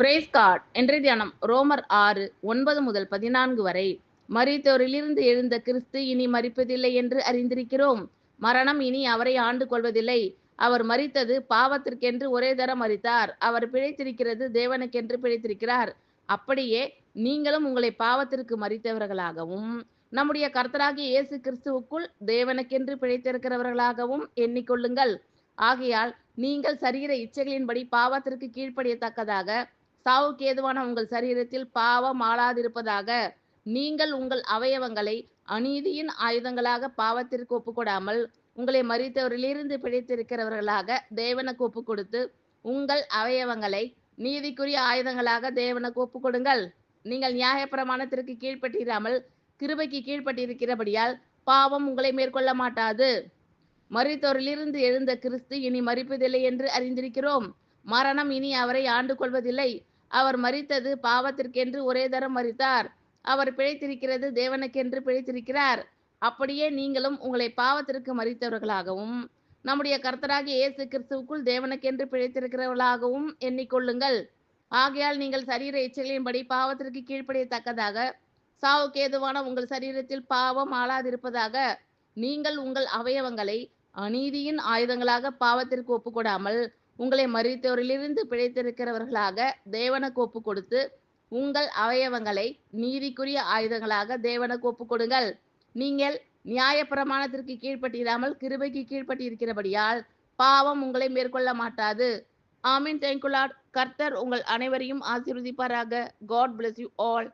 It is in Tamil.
Price God. இன்றைய தியானம் ரோமர் 6:9-14 வரை. மரித்தோரிலிருந்து எழுந்த கிறிஸ்து இனி மரிப்பதில்லை என்று அறிந்திருக்கிறோம். மரணம் இனி அவரை ஆண்டு கொள்வதில்லை. அவர் மரித்தது பாவத்திற்கென்று ஒரே தரம் மரித்தார். அவர் பிழைத்திருக்கிறது தேவனுக்கென்று பிழைத்திருக்கிறார். அப்படியே நீங்களும் உங்களை பாவத்திற்கு மரித்தவர்களாகவும் நம்முடைய கர்த்தராகிய இயேசு கிறிஸ்துவுக்குள் தேவனுக்கென்று பிழைத்திருக்கிறவர்களாகவும் எண்ணிக்கொள்ளுங்கள். ஆகையால் நீங்கள் சரீர இச்சைகளின்படி பாவத்திற்கு கீழ்ப்படியத்தக்கதாக சாவுக்கு ஏதுவான உங்கள் சரீரத்தில் பாவம் ஆளாதிருப்பதாக. நீங்கள் உங்கள் அவயவங்களை அநீதியின் ஆயுதங்களாக பாவத்திற்கு ஒப்புக்கொடாமல் உங்களை மரித்தவரிலிருந்து பிழைத்திருக்கிறவர்களாக தேவனுக்கு ஒப்பு கொடுத்து உங்கள் அவயவங்களை நீதிக்குரிய ஆயுதங்களாக தேவனுக்கு ஒப்பு கொடுங்கள். நீங்கள் நியாயப்பிரமாணத்திற்கு கீழ்ப்பட்டிராமல் கிருபைக்கு கீழ்ப்பட்டிருக்கிறபடியால் பாவம் உங்களை மேற்கொள்ள மாட்டாது. மரித்தோரிலிருந்து எழுந்த கிறிஸ்து இனி மரிப்பதில்லை என்று அறிந்திருக்கிறோம். மரணம் இனி அவரை ஆண்டு கொள்வதில்லை. அவர் மரித்தது பாவத்திற்கென்று ஒரே தரம் மரித்தார். அவர் பிழைத்திருக்கிறது தேவனுக்கென்று பிழைத்திருக்கிறார். அப்படியே நீங்களும் உங்களை பாவத்திற்கு மரித்தவர்களாகவும் நம்முடைய கர்த்தராகிய இயேசு கிறிஸ்துவுக்குள் தேவனுக்கென்று பிழைத்திருக்கிறவர்களாகவும் எண்ணிக்கொள்ளுங்கள். ஆகையால் நீங்கள் சரீர இச்சைகளின்படி பாவத்திற்கு கீழ்ப்படியத்தக்கதாக சாவுக்கு ஏதுவான உங்கள் சரீரத்தில் பாவம் ஆளாதிருப்பதாக. நீங்கள் உங்கள் அவயவங்களை அநீதியின் ஆயுதங்களாக பாவத்திற்கு ஒப்புக்கொடாமல் உங்களை மரித்தோரிலிருந்து பிழைத்திருக்கிறவர்களாக தேவனுக்கு ஒப்பு கொடுத்து உங்கள் அவயவங்களை நீதிக்குரிய ஆயுதங்களாக தேவனுக்கு ஒப்பு கொடுங்கள். நீங்கள் நியாயப்பிரமாணத்திற்கு கீழ்ப்பட்டிராமல் கிருபைக்கு கீழ்ப்பட்டிருக்கிறபடியால் பாவம் உங்களை மேற்கொள்ள மாட்டாது. ஆமீன். Thank you Lord. கர்த்தர் உங்கள் அனைவரையும் ஆசீர்வதிப்பாராக. God bless you all.